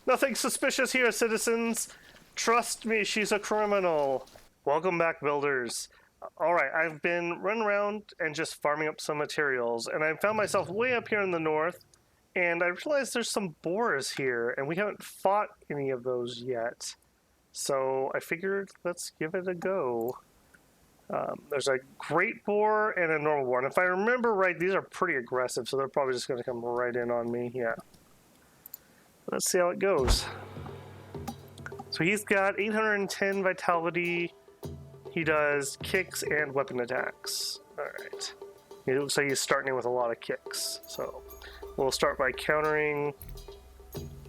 Nothing suspicious here, citizens. Trust me, she's a criminal. Welcome back, builders. Alright, I've been running around and just farming up some materials, and I found myself way up here in the north, and I realized there's some boars here, and we haven't fought any of those yet. So I figured let's give it a go. There's a great boar and a normal boar, and if I remember right, these are pretty aggressive, so they're probably just going to come right in on me. Yeah. Let's see how it goes. So he's got 810 vitality. He does kicks and weapon attacks. Alright. It looks like he's starting with a lot of kicks. So we'll start by countering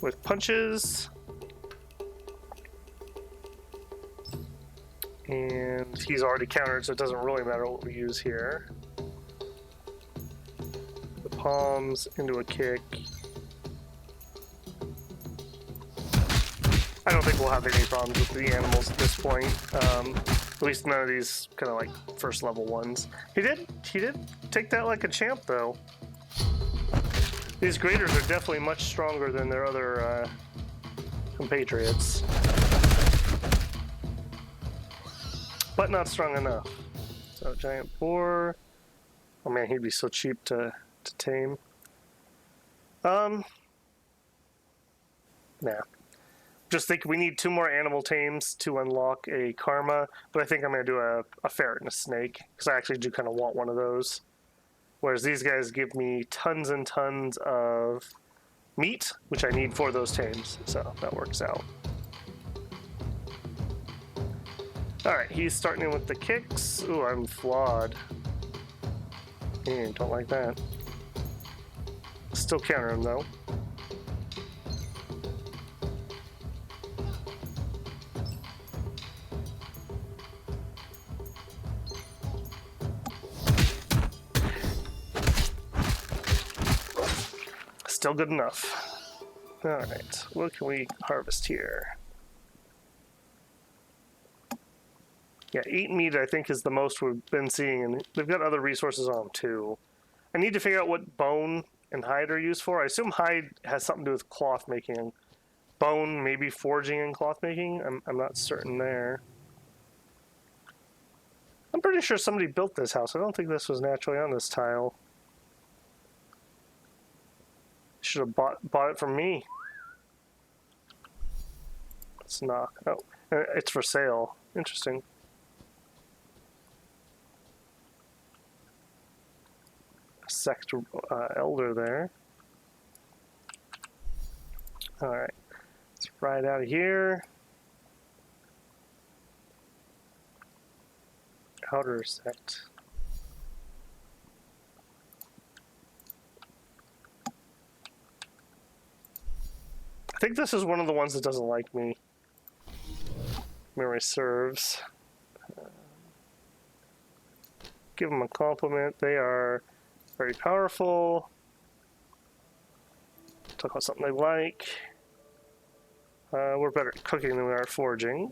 with punches. And he's already countered, so it doesn't really matter what we use here. The palms into a kick. I don't think we'll have any problems with the animals at this point. At least none of these kind of like first level ones. He did take that like a champ though. These graders are definitely much stronger than their other compatriots. But not strong enough. So giant boar. Oh man, he'd be so cheap to tame. Nah. Just think we need 2 more animal tames to unlock a karma, but I think I'm going to do a ferret and a snake, because I actually do kind of want one of those. Whereas these guys give me tons and tons of meat, which I need for those tames, so that works out. Alright, he's starting in with the kicks. Ooh, I'm flawed. Don't like that. Still counter him though. Still good enough. Alright, what can we harvest here? Yeah, 8 meat I think is the most we've been seeing, and they've got other resources on them too. I need to figure out what bone and hide are used for. I assume hide has something to do with cloth making. Bone, maybe forging and cloth making? I'm not certain there. I'm pretty sure somebody built this house. I don't think this was naturally on this tile. Should have bought it from me. Let's knock. Oh, it's for sale. Interesting. Sect elder there. Alright. Let's ride out of here. Outer sect. I think this is one of the ones that doesn't like me. Memory serves. Give them a compliment. They are very powerful. Talk about something they like. We're better at cooking than we are at forging.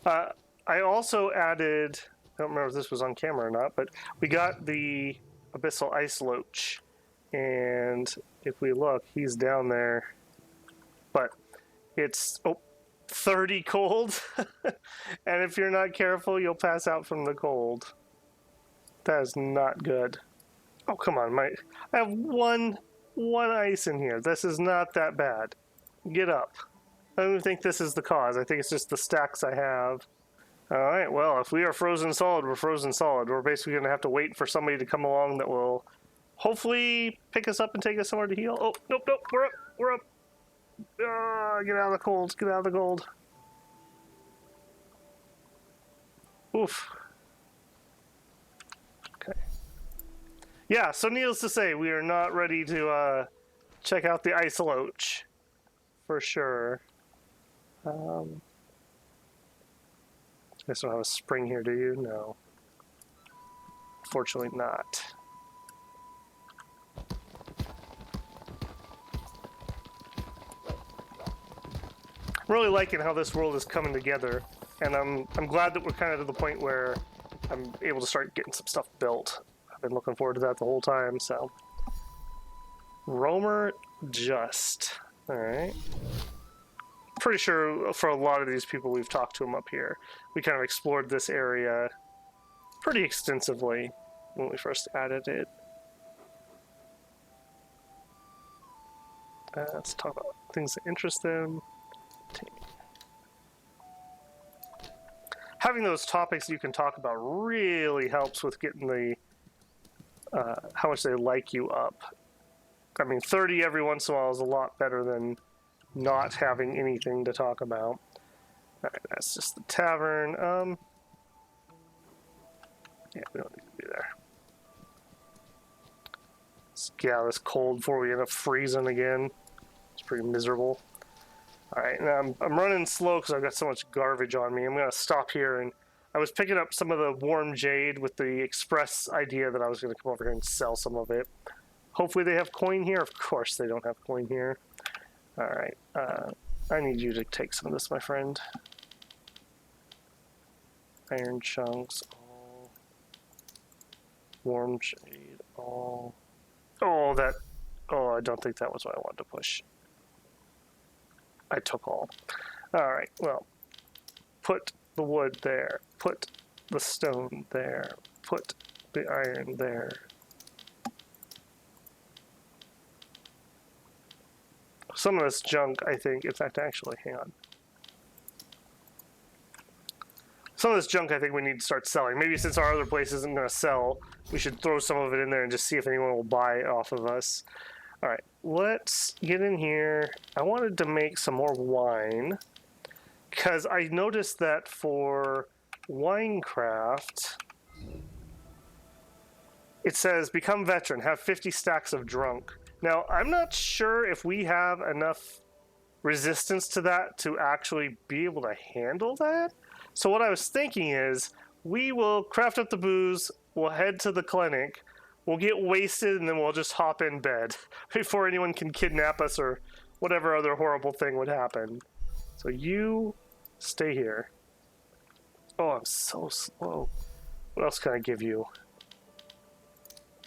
I also added, I don't remember if this was on camera or not, but we got the Abyssal Ice Loach. And if we look, he's down there. But it's 30 cold. And if you're not careful, you'll pass out from the cold. That is not good. Oh, come on. I have one ice in here. This is not that bad. Get up. I don't even think this is the cause. I think it's just the stacks I have. Alright, well, if we are frozen solid, we're frozen solid. We're basically going to have to wait for somebody to come along that will hopefully pick us up and take us somewhere to heal. Oh, nope, we're up. Get out of the cold, get out of the cold. Oof. Okay. Yeah, so needless to say, we are not ready to check out the Ice Loach. For sure. You guys don't have a spring here, do you? No. Fortunately not. I'm really liking how this world is coming together, and I'm glad that we're kind of to the point where I'm able to start getting some stuff built. I've been looking forward to that the whole time, so. Roamer Just. Alright. Pretty sure for a lot of these people we've talked to them up here. We kind of explored this area pretty extensively when we first added it. Let's talk about things that interest them. Having those topics you can talk about really helps with getting the how much they like you up. I mean, 30 every once in a while is a lot better than not having anything to talk about. Alright, that's just the tavern. Yeah, we don't need to be there. Let's get out of this cold before we end up freezing again. It's pretty miserable. Alright, now I'm running slow because I've got so much garbage on me. I'm going to stop here, and I was picking up some of the warm jade with the express idea that I was going to come over here and sell some of it. Hopefully they have coin here. Of course they don't have coin here. Alright, I need you to take some of this, my friend. Iron chunks, all. Warm jade, all. Oh, that... Oh, I don't think that was what I wanted to push. I took all. Alright, well. Put the wood there. Put the stone there. Put the iron there. Some of this junk, I think, in fact, actually, hang on. Some of this junk I think we need to start selling. Maybe since our other place isn't going to sell, we should throw some of it in there and just see if anyone will buy it off of us. Alright, let's get in here. I wanted to make some more wine, because I noticed that for Winecraft, it says, become veteran, have 50 stacks of drunk. Now, I'm not sure if we have enough resistance to that to actually be able to handle that. So what I was thinking is, we will craft up the booze, we'll head to the clinic, we'll get wasted, and then we'll just hop in bed before anyone can kidnap us or whatever other horrible thing would happen. So you stay here. Oh, I'm so slow. What else can I give you?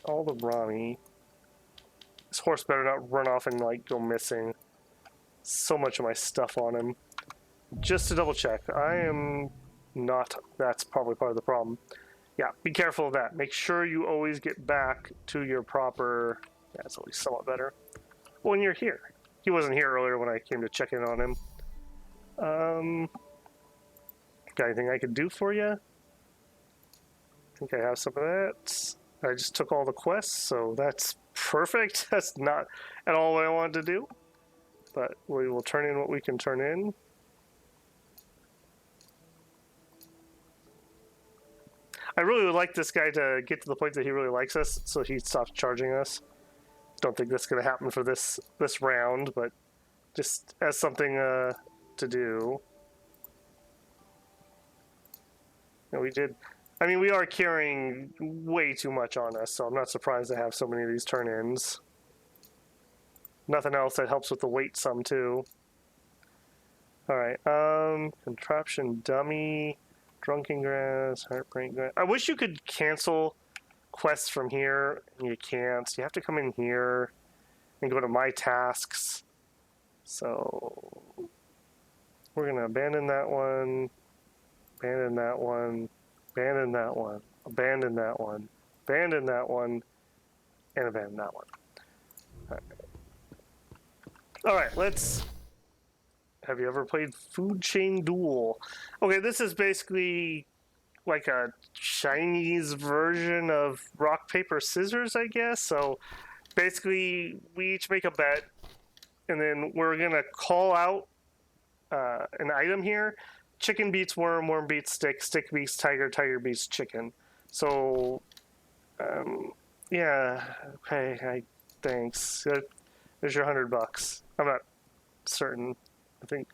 All the Rami. This horse better not run off and like go missing. So much of my stuff on him. Just to double check, I am not. That's probably part of the problem. Yeah, be careful of that. Make sure you always get back to your proper. Yeah, it's at least somewhat better. When you're here. He wasn't here earlier when I came to check in on him. Got anything I could do for you? I think I have some of that. I just took all the quests, so that's perfect. That's not at all what I wanted to do. But we will turn in what we can turn in. I really would like this guy to get to the point that he really likes us, so he stops charging us. Don't think that's going to happen for this round, but just as something to do. And we did. I mean, we are carrying way too much on us, so I'm not surprised to have so many of these turn-ins. Nothing else that helps with the weight sum, too. Alright, contraption dummy, drunken grass, heartbreak grass. I wish you could cancel quests from here, and you can't. You have to come in here and go to my tasks. So, we're going to abandon that one, abandon that one, abandon that one, abandon that one, abandon that one, and abandon that one. Alright, let's... Have you ever played Food Chain Duel? Okay, this is basically like a Chinese version of rock, paper, scissors, I guess. So basically, we each make a bet, and then we're going to call out an item here. Chicken beats worm, worm beats stick, stick beats tiger, tiger beats chicken. So, yeah, okay, thanks. There's your $100. I'm not certain. I think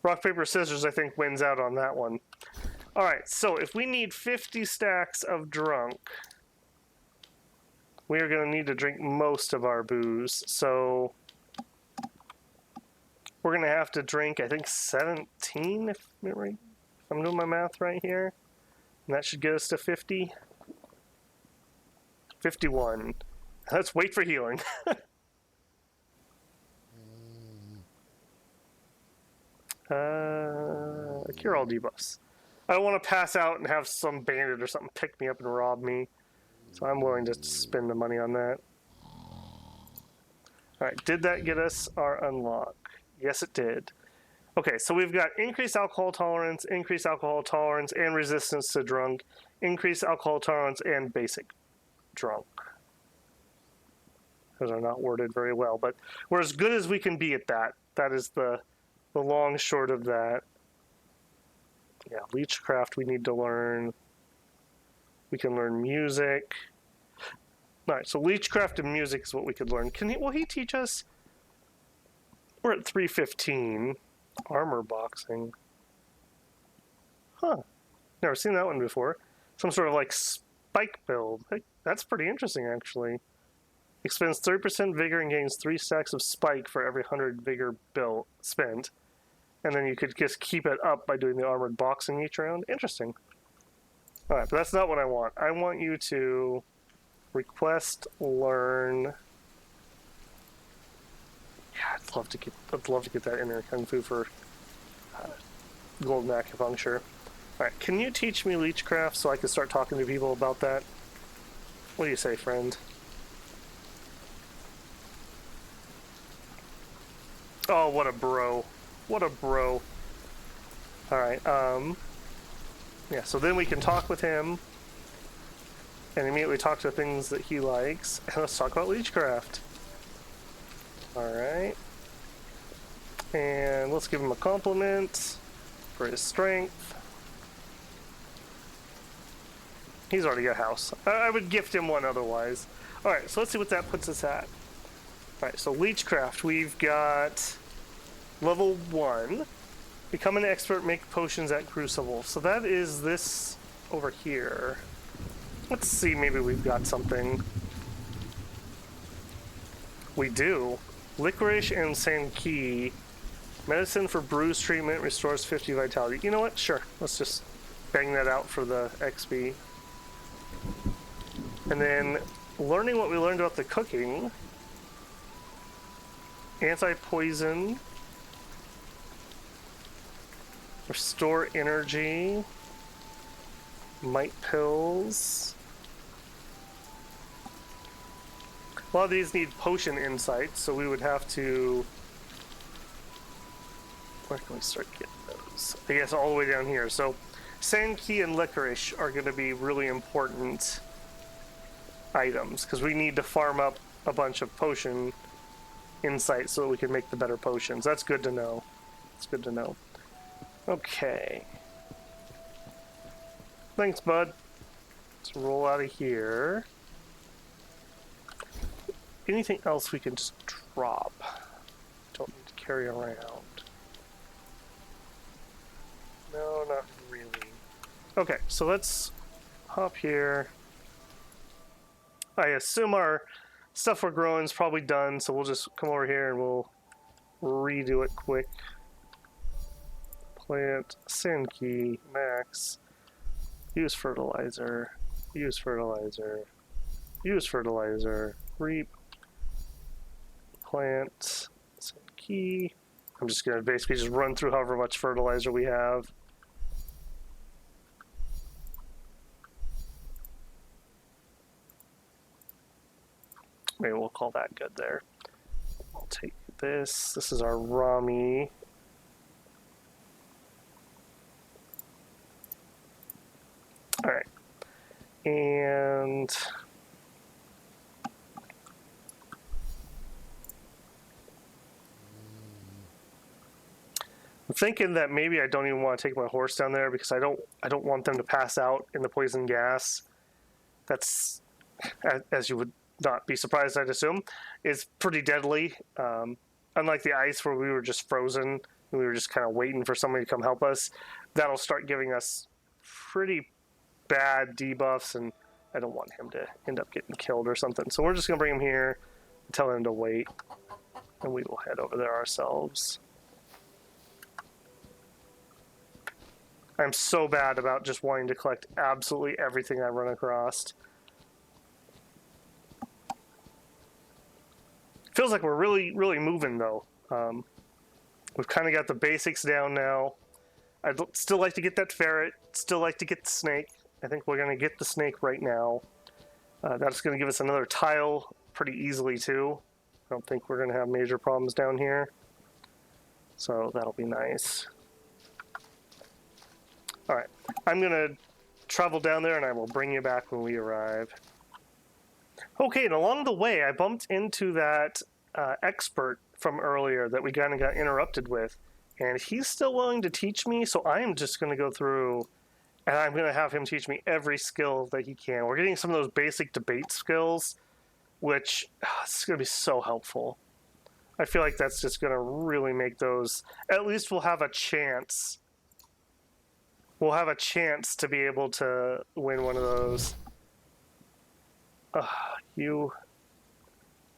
rock, paper, scissors, I think, wins out on that one. Alright, so if we need 50 stacks of drunk, we are going to need to drink most of our booze. So we're going to have to drink, I think, 17, if I'm doing my math right here. And that should get us to 50. 51. Let's wait for healing. Cure all debuffs. I don't want to pass out and have some bandit or something pick me up and rob me. So I'm willing to spend the money on that. Alright, did that get us our unlock? Yes, it did. Okay, so we've got increased alcohol tolerance, and resistance to drunk, increased alcohol tolerance, and basic drunk. Those are not worded very well, but we're as good as we can be at that. That is the long short of that. Yeah, Leechcraft we need to learn. We can learn music. Alright, so Leechcraft and music is what we could learn. Will he teach us? We're at 315. Armor boxing. Huh. Never seen that one before. Some sort of like spike build. Hey, that's pretty interesting actually. Expends 30% vigor and gains 3 stacks of spike for every 100 vigor spent. And then you could just keep it up by doing the armored boxing each round. Interesting. Alright, but that's not what I want. I want you to request learn. Yeah, I'd love to get that inner Kung Fu for golden acupuncture. Alright, can you teach me Leechcraft so I can start talking to people about that? What do you say, friend? Oh, what a bro. What a bro. Alright, yeah, so then we can talk with him and immediately talk to things that he likes. And let's talk about Leechcraft. Alright. And let's give him a compliment for his strength. He's already got a house. I would gift him one otherwise. Alright, so let's see what that puts us at. Alright, so Leechcraft, we've got level 1. Become an expert, make potions at Crucible. So that is this over here. Let's see, maybe we've got something. We do. Licorice and Sanki. Medicine for bruise treatment restores 50 vitality. You know what? Sure. Let's just bang that out for the XP. And then learning what we learned about the cooking. Anti-poison. Restore energy. Might pills. A lot of these need potion insights, so we would have to... Where can we start getting those? I guess all the way down here. So Sanki and Licorice are going to be really important items, because we need to farm up a bunch of potion insights so that we can make the better potions. That's good to know. It's good to know. Okay. Thanks, bud. Let's roll out of here. Anything else we can just drop? Don't need to carry around. No, not really. Okay, so let's hop here. I assume our stuff we're growing is probably done, so we'll just come over here and we'll redo it quick. Plant, Sanki, max, use fertilizer, use fertilizer, use fertilizer, reap, plant, Sanki. I'm just going to basically just run through however much fertilizer we have. Maybe we'll call that good there. I'll take this. This is our Rami. All right. And I'm thinking that maybe I don't even want to take my horse down there because I don't want them to pass out in the poison gas. That's, as you would not be surprised, I'd assume, is pretty deadly. Unlike the ice where we were just frozen, we were just kind of waiting for somebody to come help us. That'll start giving us pretty bad debuffs, and I don't want him to end up getting killed or something. So we're just going to bring him here and tell him to wait, and we will head over there ourselves. I'm so bad about just wanting to collect absolutely everything I run across. Feels like we're really, really moving, though. We've kind of got the basics down now. I'd still like to get that ferret. Still like to get the snake. I think we're going to get the snake right now. That's going to give us another tile pretty easily, too. I don't think we're going to have major problems down here. So that'll be nice. All right. I'm going to travel down there, and I will bring you back when we arrive. Okay, and along the way, I bumped into that expert from earlier that we kind of got interrupted with. And he's still willing to teach me, so I am just going to go through, and I'm going to have him teach me every skill that he can. We're getting some of those basic debate skills, which is going to be so helpful. I feel like that's just going to really make those, at least we'll have a chance. We'll have a chance to be able to win one of those. You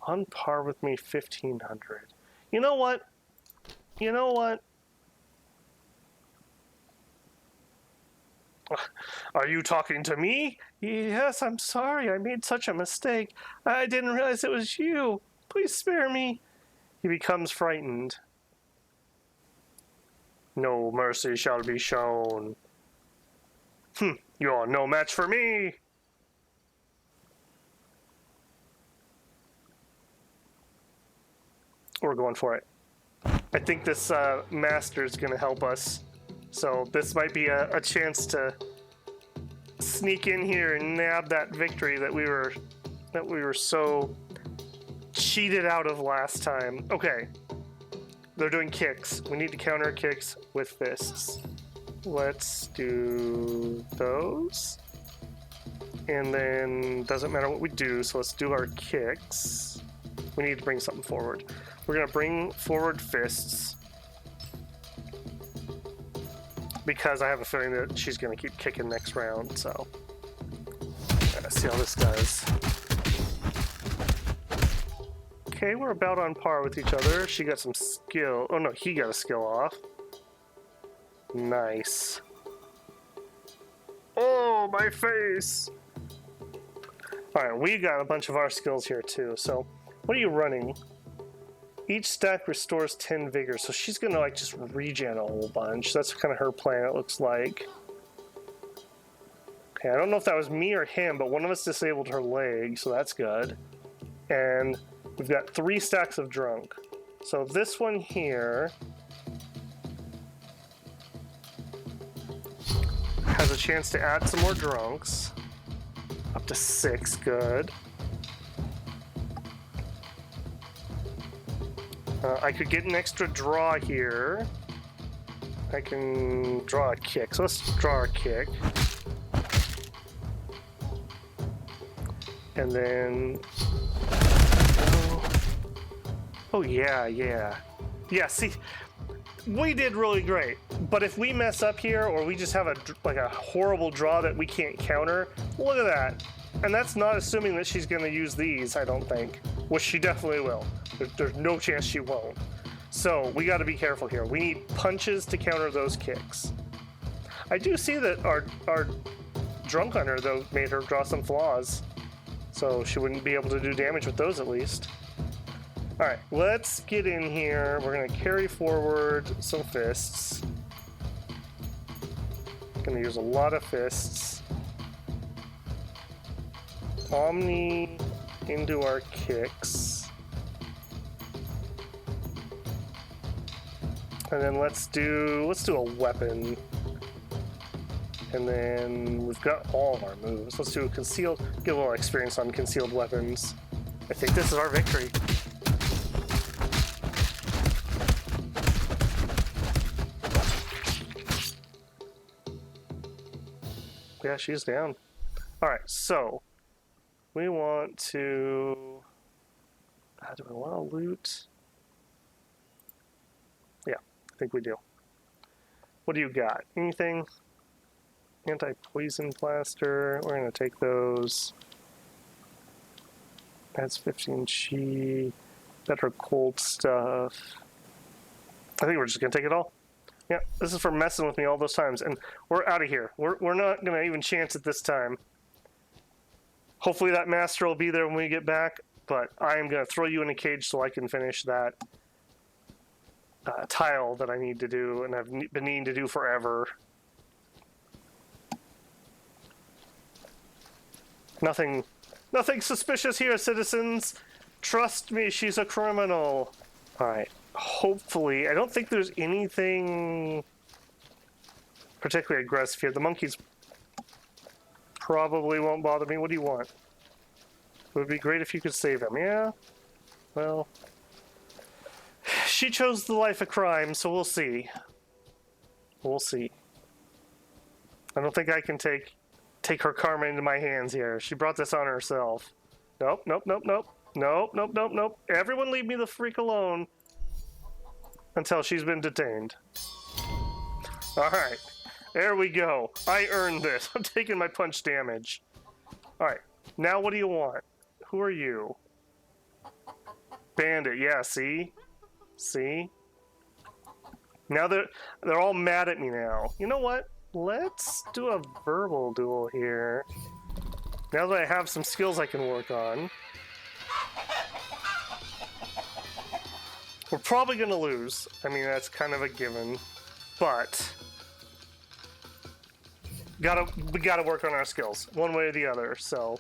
on par with me, 1,500. You know what? You know what? Are you talking to me? Yes, I'm sorry. I made such a mistake. I didn't realize it was you. Please spare me. He becomes frightened. No mercy shall be shown. You're no match for me. We're going for it. I think this master is going to help us. So this might be a chance to sneak in here and nab that victory that we were so cheated out of last time. Okay. They're doing kicks. We need to counter kicks with fists. Let's do those. And then doesn't matter what we do, so let's do our kicks. We need to bring something forward. We're going to bring forward fists. Because I have a feeling that she's going to keep kicking next round, so let's see how this does. Okay, we're about on par with each other. She got some skill. Oh no, he got a skill off. Nice. Oh, my face! Alright, we got a bunch of our skills here too, so what are you running? Each stack restores 10 vigor, so she's gonna like just regen a whole bunch. That's kind of her plan, it looks like. Okay, I don't know if that was me or him, but one of us disabled her leg, so that's good. And we've got 3 stacks of drunk. So this one here has a chance to add some more drunks. Up to 6, good. I could get an extra draw here. I can draw a kick. So let's draw our kick. And then... Oh, yeah. Yeah, see, we did really great. But if we mess up here, or we just have a horrible draw that we can't counter, look at that. And that's not assuming that she's going to use these, I don't think. Which she definitely will. There's no chance she won't. So we got to be careful here. We need punches to counter those kicks. I do see that our drunk hunter, though, made her draw some flaws. So she wouldn't be able to do damage with those, at least. Alright, let's get in here. We're going to carry forward some fists. Going to use a lot of fists. Omni into our kicks. And then let's do a weapon. And then we've got all of our moves. Let's do a concealed, get a little experience on concealed weapons. I think this is our victory. Yeah, she's down. Alright, so we want to... do we want to loot? Yeah, I think we do. What do you got? Anything? Anti-poison plaster. We're going to take those. That's 15 chi. Better cold stuff. I think we're just going to take it all. Yeah, this is for messing with me all those times, and we're out of here. We're not gonna even chance it this time. Hopefully that master will be there when we get back, but I am gonna throw you in a cage so I can finish that tile that I need to do, and I've been needing to do forever. Nothing suspicious here, citizens. Trust me, she's a criminal. All right. Hopefully, I don't think there's anything particularly aggressive here. The monkeys probably won't bother me. What do you want? It would be great if you could save him. Yeah? Well, she chose the life of crime, so we'll see. We'll see. I don't think I can take her karma into my hands here. She brought this on herself. Nope, nope, nope, nope. Nope, nope, nope, nope. Everyone leave me the freak alone until she's been detained. Alright. There we go. I earned this. I'm taking my punch damage. Alright. Now what do you want? Who are you? Bandit. Yeah, see? See? Now they're all mad at me now. You know what? Let's do a verbal duel here. Now that I have some skills I can work on. We're probably going to lose. I mean, that's kind of a given. But we gotta work on our skills, one way or the other. So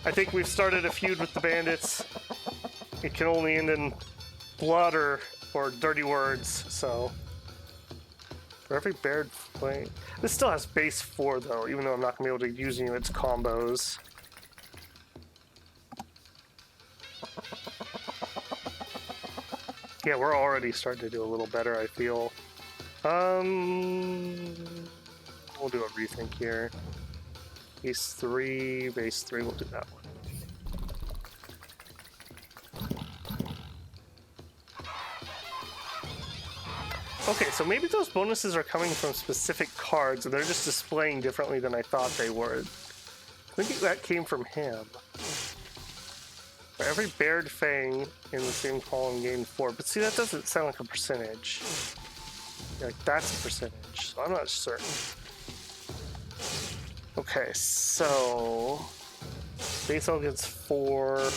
I think we've started a feud with the bandits. It can only end in blood or dirty words, so... For every bared flame... This still has base 4, though, even though I'm not going to be able to use any of its combos. Yeah, we're already starting to do a little better, I feel. We'll do a rethink here. Base 3, base 3, we'll do that one. Okay, so maybe those bonuses are coming from specific cards, and they're just displaying differently than I thought they would. I think that came from him. For every bared fang in the same column gain 4. But see, that doesn't sound like a percentage. Like, that's a percentage, so I'm not certain. Okay, so... Base all gets 4. I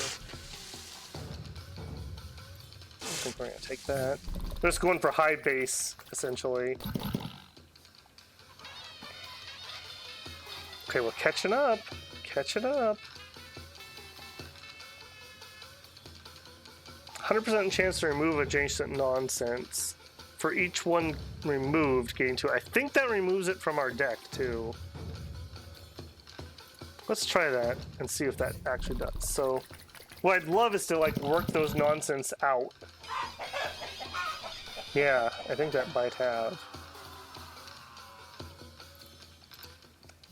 think we're gonna take that. They're just going for high base, essentially. Okay, we're catching up. Catching up. 100% chance to remove adjacent nonsense. For each one removed, gain 2. I think that removes it from our deck, too. Let's try that and see if that actually does. So, what I'd love is to, like, work those nonsense out. Yeah, I think that might have.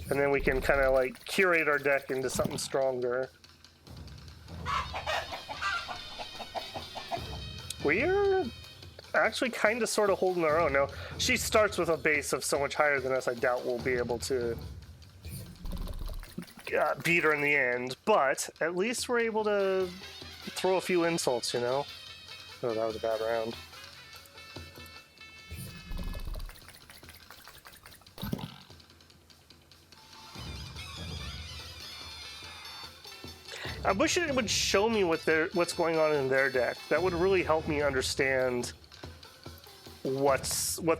And then we can kind of, like, curate our deck into something stronger. We're actually kind of sort of holding our own. Now, she starts with a base of so much higher than us, I doubt we'll be able to beat her in the end. But at least we're able to throw a few insults, you know? Oh, that was a bad round. I wish it would show me what's going on in their deck. That would really help me understand what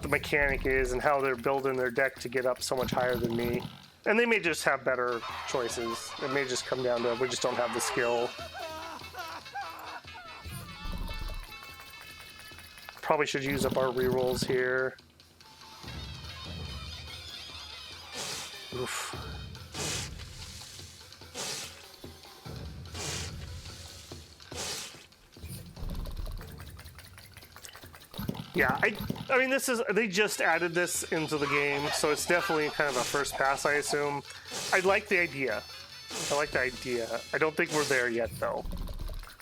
the mechanic is and how they're building their deck to get up so much higher than me. And they may just have better choices. It may just come down to we just don't have the skill. Probably should use up our rerolls here. Oof. Yeah, I mean, they just added this into the game, so it's definitely kind of a first pass, I assume. I like the idea. I don't think we're there yet, though.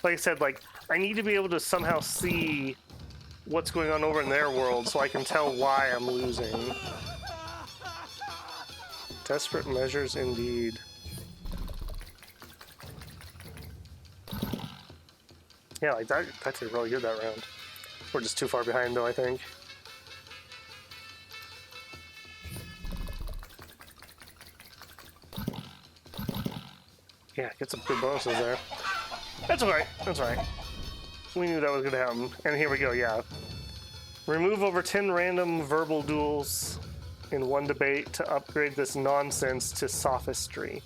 Like I said, like, I need to be able to somehow see what's going on over in their world so I can tell why I'm losing. Desperate measures, indeed. Yeah, like, that did really good that round. We're just too far behind, though, I think. Yeah, get some good bonuses there. That's alright. That's alright. We knew that was going to happen. And here we go, yeah. Remove over 10 random verbal duels in one debate to upgrade this nonsense to sophistry.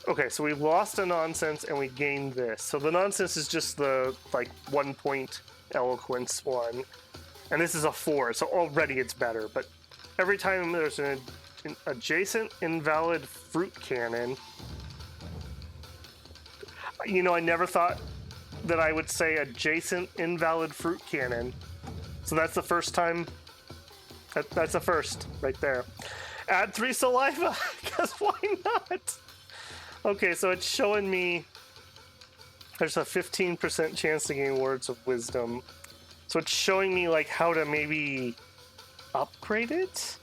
Okay, so we lost a nonsense and we gained this. So the nonsense is just the, like, 1 point eloquence one. And this is a 4, so already it's better. But every time there's an adjacent invalid fruit cannon... You know, I never thought that I would say adjacent invalid fruit cannon. So that's the first time. That's a first right there. Add 3 saliva, because why not? Okay, so it's showing me there's a 15% chance to gain words of wisdom. So it's showing me like how to maybe upgrade it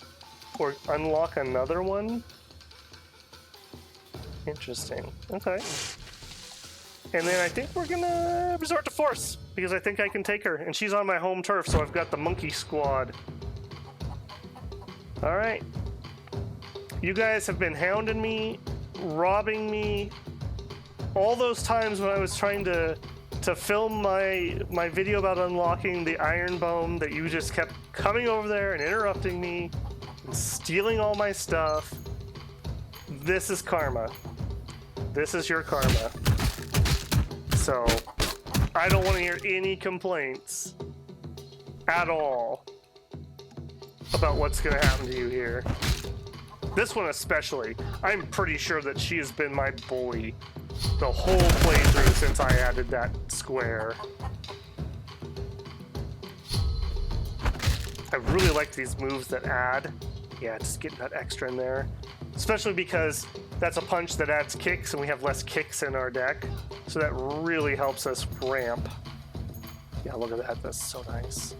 or unlock another one. Interesting. Okay. And then I think we're gonna resort to force, because I think I can take her. And she's on my home turf, so I've got the monkey squad. Alright. You guys have been hounding me, robbing me. All those times when I was trying to film my video about unlocking the iron bone, that you just kept coming over there and interrupting me and stealing all my stuff. This is karma. This is your karma. So, I don't want to hear any complaints at all about what's going to happen to you here. This one especially. I'm pretty sure that she has been my bully the whole playthrough since I added that square. I really like these moves that add. Yeah, just getting that extra in there. Especially because that's a punch that adds kicks and we have less kicks in our deck. So that really helps us ramp. Yeah, look at that. That's so nice.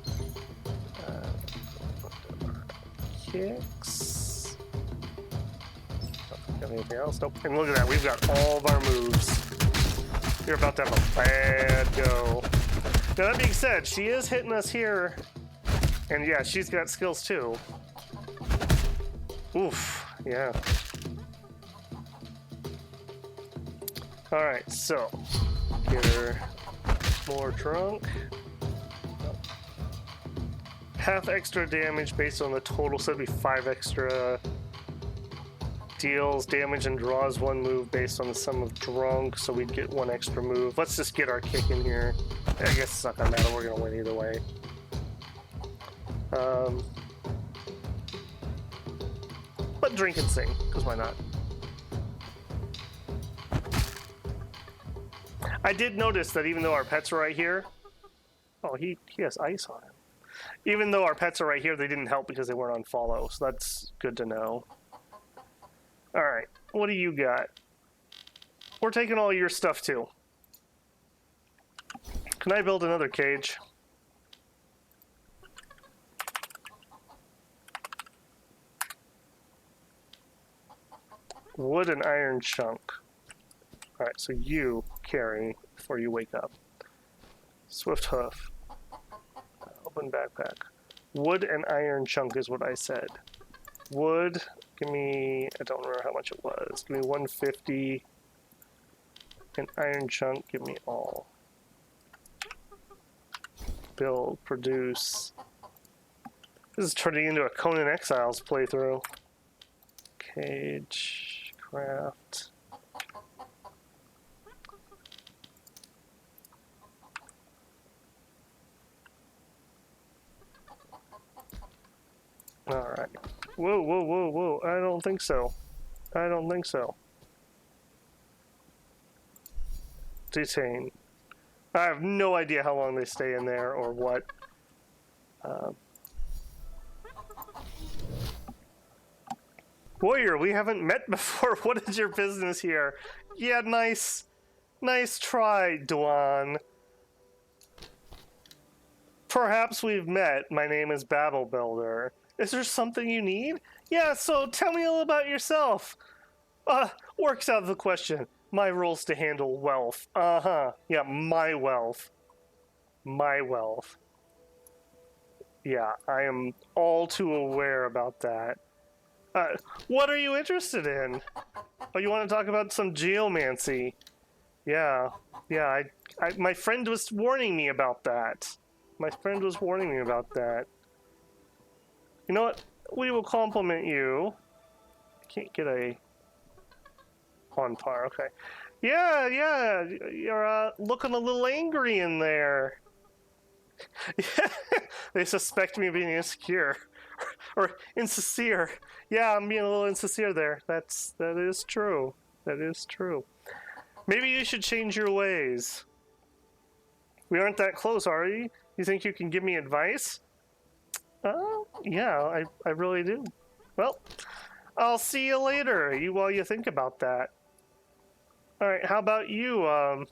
Kicks. Got anything else? Nope. And look at that. We've got all of our moves. You're about to have a bad go. Now, that being said, she is hitting us here. And yeah, she's got skills too. Oof. Yeah. Alright, so get her more drunk. Half extra damage based on the total, so it'd be 5 extra. Deals damage and draws 1 move based on the sum of drunk, so we'd get 1 extra move. Let's just get our kick in here. I guess it's not gonna matter, we're gonna win either way. But drink and sing, because why not? I did notice that even though our pets are right here... Oh, he has ice on him. Even though our pets are right here, they didn't help because they weren't on follow, so that's good to know. Alright, what do you got? We're taking all your stuff too. Can I build another cage? Wood and iron chunk. Alright, so you carry before you wake up. Swift hoof. Open backpack. Wood and iron chunk is what I said. Wood, give me, I don't remember how much it was. Give me 150. And iron chunk, give me all. Build, produce. This is turning into a Conan Exiles playthrough. Cage, craft. Alright. Whoa, whoa, whoa, whoa. I don't think so. I don't think so. Detain. I have no idea how long they stay in there or what. Warrior, we haven't met before. What is your business here? Yeah, nice. Nice try, Duan. Perhaps we've met. My name is Babel Builder. Is there something you need? Yeah, so tell me a little about yourself. Works out of the question. My role's to handle wealth. Yeah, my wealth. My wealth. Yeah, I am all too aware about that. What are you interested in? Oh, you want to talk about some geomancy? Yeah, yeah. My friend was warning me about that. My friend was warning me about that. You know what? We will compliment you. I can't get a on par. Okay. Yeah, yeah. You're looking a little angry in there. They suspect me of being insecure or insincere. Yeah, I'm being a little insincere there. That is true. That is true. Maybe you should change your ways. We aren't that close, are you? You think you can give me advice? Yeah, I really do. Well, I'll see you later. You while you think about that. All right. How about you? Oh,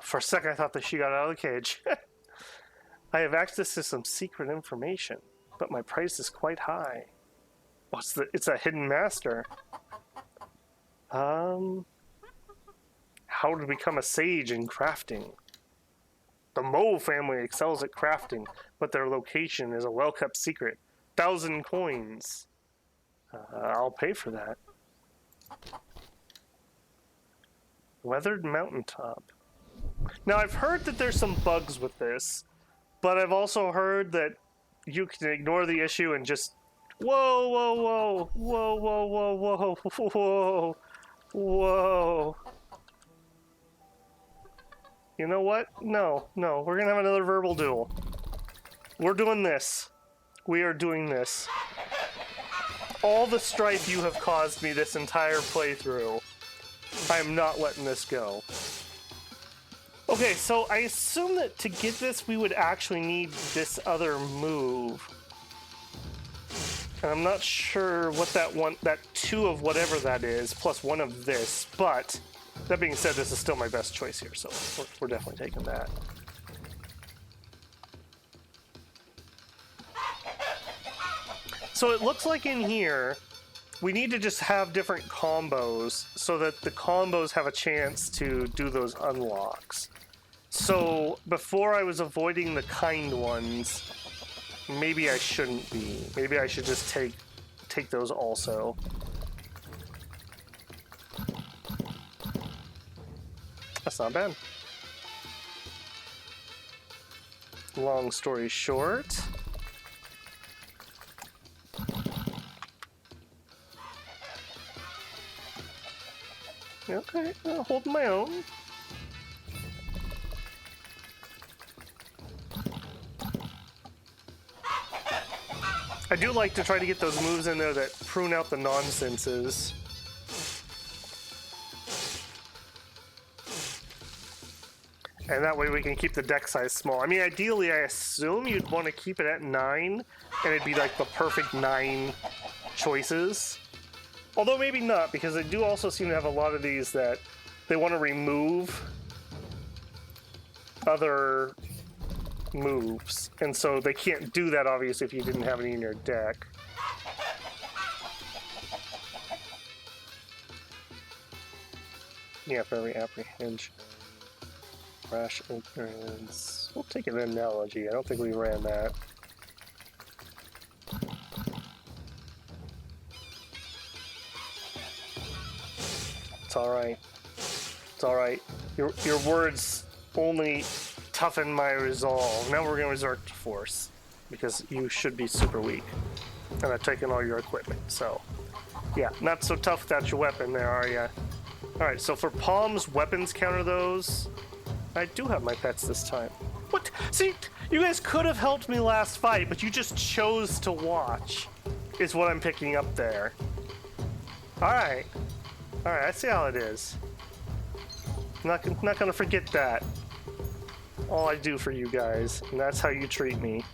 for a second I thought that she got out of the cage. I have access to some secret information, but my price is quite high. What's the? It's a hidden master. Um, how to become a sage in crafting? The Mo family excels at crafting, but their location is a well-kept secret. 1,000 coins. I'll pay for that. Weathered mountaintop. Now I've heard that there's some bugs with this, but I've also heard that you can ignore the issue and just whoa, whoa, whoa, whoa, whoa, whoa, whoa, whoa, whoa. You know what? No, no, we're gonna have another verbal duel. We're doing this. We are doing this. All the strife you have caused me this entire playthrough, I am not letting this go. Okay, so I assume that to get this, we would actually need this other move. And I'm not sure what that 2 of whatever that is, plus 1 of this, but that being said, this is still my best choice here, so we're definitely taking that. So it looks like in here, we need to just have different combos so that the combos have a chance to do those unlocks. So before I was avoiding the kind ones, maybe I shouldn't be. Maybe I should just take those also. That's not bad. Long story short. Okay, I'll hold my own. I do like to try to get those moves in there that prune out the nonsenses. And that way we can keep the deck size small. I mean, ideally, I assume you'd want to keep it at 9, and it'd be like the perfect 9 choices. Although maybe not, because they do also seem to have a lot of these that they want to remove other moves. And so they can't do that, obviously, if you didn't have any in your deck. Yeah, for every apprehension. Rash ignorance. We'll take an analogy. I don't think we ran that. It's alright. It's alright. Your words only toughen my resolve. Now we're going to resort to force. Because you should be super weak. And I've taken all your equipment, so... Yeah, not so tough without your weapon there, are ya? Alright, so for palms, weapons counter those. I do have my pets this time. What? See, you guys could have helped me last fight, but you just chose to watch. Is what I'm picking up there. Alright. Alright, I see how it is. I'm not gonna forget that. All I do for you guys, and that's how you treat me.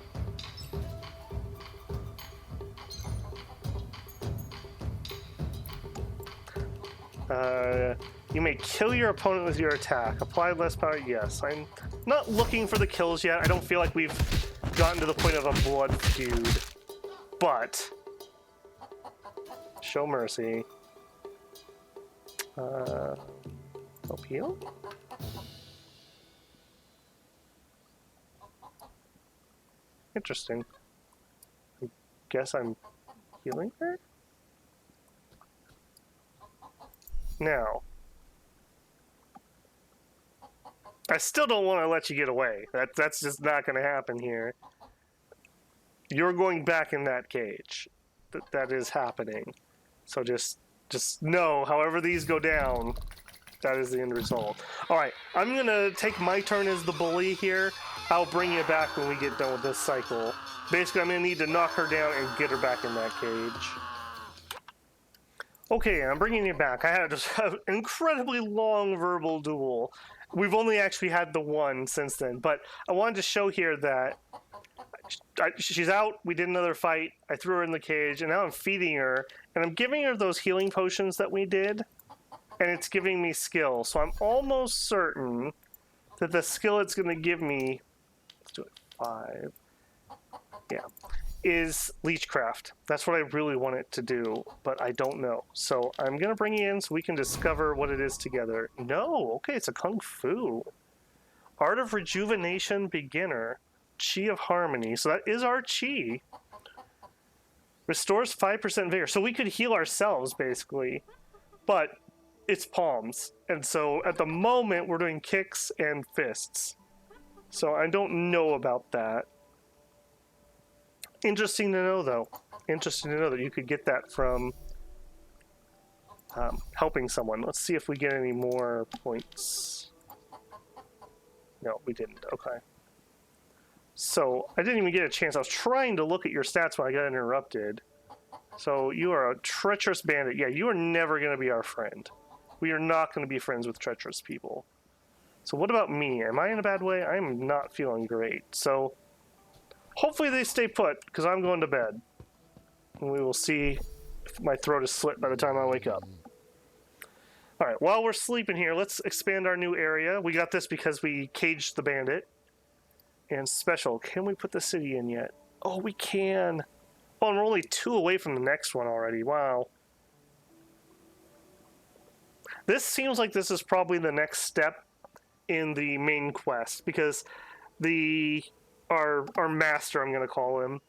You may kill your opponent with your attack. Apply less power, yes. I'm not looking for the kills yet. I don't feel like we've gotten to the point of a blood feud. But, show mercy. Help heal? Interesting. I guess I'm healing her? Now, I still don't want to let you get away. That's just not going to happen here. You're going back in that cage. That is happening. So just know, however these go down, that is the end result. All right, I'm going to take my turn as the bully here. I'll bring you back when we get done with this cycle. Basically, I'm going to need to knock her down and get her back in that cage. Okay, I'm bringing you back. I had an incredibly long verbal duel. We've only actually had the one since then, but I wanted to show here that she's out. We did another fight. I threw her in the cage, and now I'm feeding her, and I'm giving her those healing potions that we did, and it's giving me skill. So I'm almost certain that the skill it's going to give me, let's do it 5, yeah, is Leechcraft. That's what I really want it to do, but I don't know. So I'm going to bring you in so we can discover what it is together. No, okay, it's a Kung Fu. Art of Rejuvenation Beginner. Chi of Harmony. So that is our Chi. Restores 5% vigor. So we could heal ourselves, basically. But it's palms. And so at the moment, we're doing kicks and fists. So I don't know about that. Interesting to know, though. Interesting to know that you could get that from helping someone. Let's see if we get any more points. No, we didn't. Okay. So I didn't even get a chance. I was trying to look at your stats when I got interrupted. So you are a treacherous bandit. Yeah, you are never going to be our friend. We are not going to be friends with treacherous people. So what about me? Am I in a bad way? I'm not feeling great. So hopefully they stay put, because I'm going to bed. And we will see if my throat is slit by the time I wake up. All right, while we're sleeping here, let's expand our new area. We got this because we caged the bandit. And special, can we put the city in yet? Oh, we can. Oh, and we're only 2 away from the next one already. Wow. This seems like this is probably the next step in the main quest, because our master, I'm going to call him,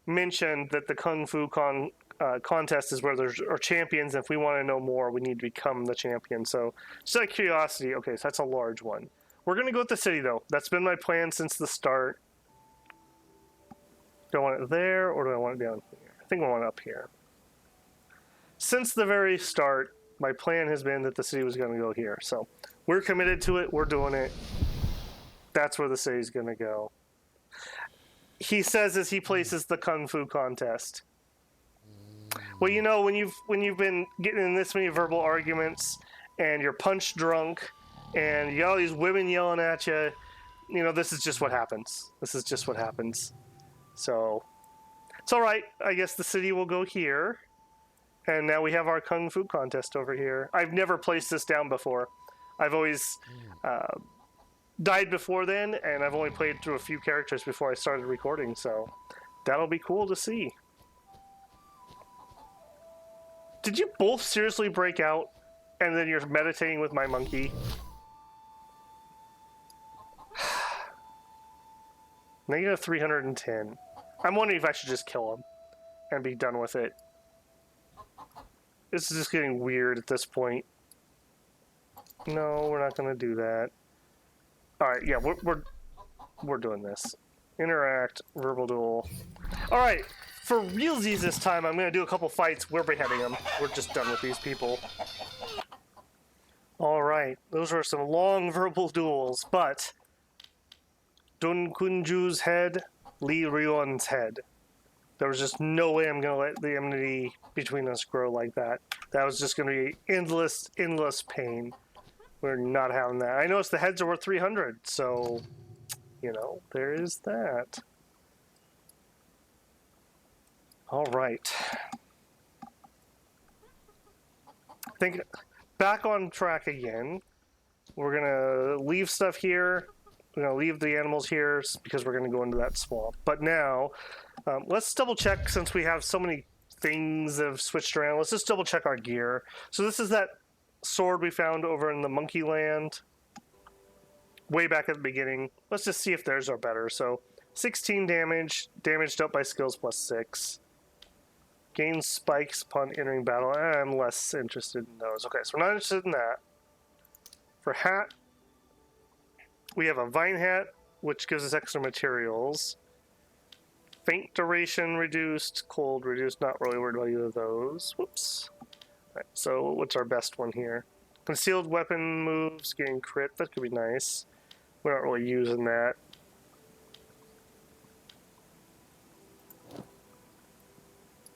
mentioned that the Kung Fu contest is where there are champions, and if we want to know more, we need to become the champion. So, just out of curiosity, okay, so that's a large one. We're going to go with the city, though. That's been my plan since the start. Do I want it there, or do I want it down here? I think I want it up here. Since the very start, my plan has been that the city was going to go here. So we're committed to it. We're doing it. That's where the city's going to go. He says as he places the Kung Fu contest. Well, you know, when you've been getting in this many verbal arguments, and you're punch drunk, and you got all these women yelling at you, you know, this is just what happens. This is just what happens. So, it's all right. I guess the city will go here. And now we have our Kung Fu contest over here. I've never placed this down before. I've always died before then, and I've only played through a few characters before I started recording, so that'll be cool to see. Did you both seriously break out, and then you're meditating with my monkey? Negative 310. I'm wondering if I should just kill him and be done with it. This is just getting weird at this point. No, we're not going to do that. All right, yeah, we're doing this. Interact, verbal duel. All right, for realsies this time, I'm going to do a couple fights. We're beheading them. We're just done with these people. All right, those were some long verbal duels, but Dun Kunju's head, Li Ryon's head. There was just no way I'm going to let the enmity between us grow like that. That was just going to be endless pain. We're not having that. I noticed the heads are worth 300, so, you know, there is that. All right. I think back on track again. We're going to leave stuff here. We're going to leave the animals here because we're going to go into that swamp. But now, let's double check, since we have so many things that have switched around. Let's just double check our gear. So this is that sword we found over in the Monkey Land way back at the beginning. Let's just see if theirs are better. So 16 damage, damaged up by skills plus 6. Gains spikes upon entering battle. I'm less interested in those. Okay, so we're not interested in that. For hat, We have a vine hat, which gives us extra materials. Faint duration reduced, cold reduced. Not really worried about either of those. Whoops. Right, so what's our best one here? Concealed weapon moves, gain crit. That could be nice. We're not really using that.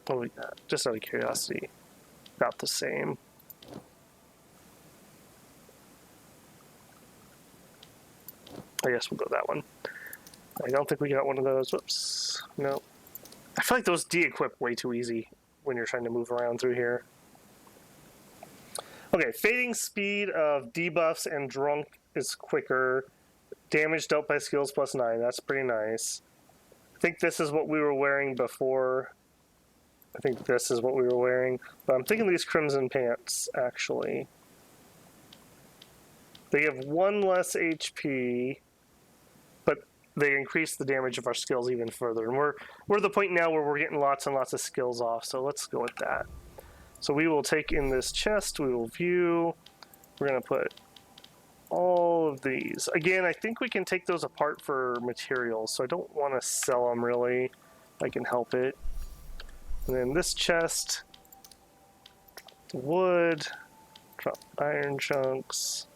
What do we got? Just out of curiosity. About the same. I guess we'll go that one. I don't think we got one of those. Whoops. No. I feel like those de-equip way too easy when you're trying to move around through here. Okay, fading speed of debuffs and drunk is quicker. Damage dealt by skills plus 9. That's pretty nice. I think this is what we were wearing before. I think this is what we were wearing. But I'm thinking these crimson pants, actually. They have 1 less HP, but they increase the damage of our skills even further. And we're at the point now where we're getting lots and lots of skills off, so let's go with that. So we will take in this chest, we will view. We're going to put all of these. Again, I think we can take those apart for materials, so I don't want to sell them really, if I can help it. And then this chest, wood, drop iron chunks.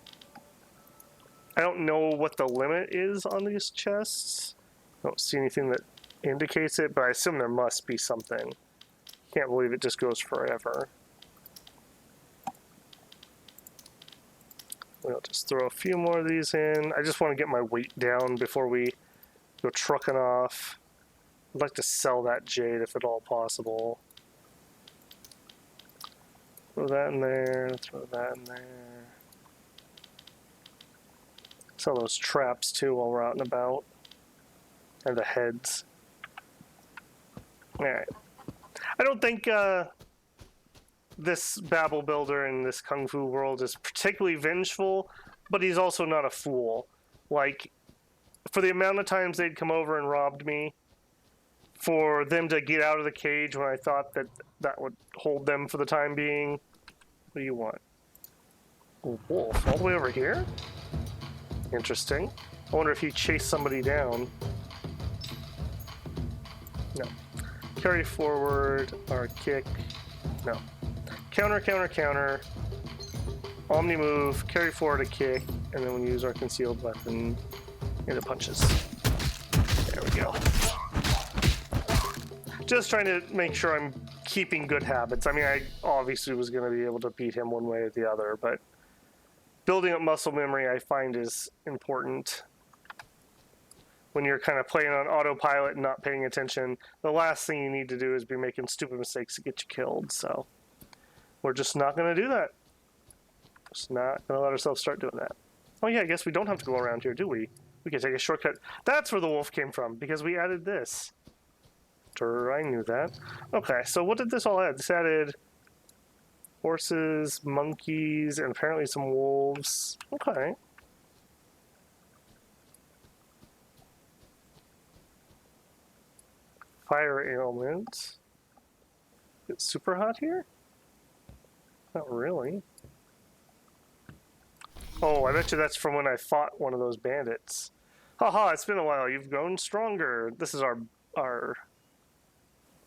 I don't know what the limit is on these chests. I don't see anything that indicates it, but I assume there must be something. Can't believe it just goes forever. We'll just throw a few more of these in. I just want to get my weight down before we go trucking off. I'd like to sell that jade if at all possible. Throw that in there, throw that in there. Sell those traps too while we're out and about. And the heads. Alright. I don't think this Babel Builder in this Kung Fu world is particularly vengeful, but he's also not a fool. Like, for the amount of times they'd come over and robbed me, for them to get out of the cage when I thought that that would hold them for the time being. What do you want? A wolf all the way over here? Interesting. I wonder if he chased somebody down. No. Carry forward, or kick. No. Counter, counter, counter. Omni move, carry forward a kick, and then we use our concealed weapon into punches. There we go. Just trying to make sure I'm keeping good habits. I mean, I obviously was going to be able to beat him one way or the other, but building up muscle memory I find is important. When you're kind of playing on autopilot and not paying attention, the last thing you need to do is be making stupid mistakes that get you killed. So we're just not going to do that. Just not going to let ourselves start doing that. Oh yeah, I guess we don't have to go around here, do we? We can take a shortcut. That's where the wolf came from, because we added this. Sure, I knew that. Okay, so what did this all add? This added horses, monkeys, and apparently some wolves. Okay. Fire ailment. It's super hot here? Not really. Oh, I bet you that's from when I fought one of those bandits. Haha, it's been a while. You've grown stronger. This is our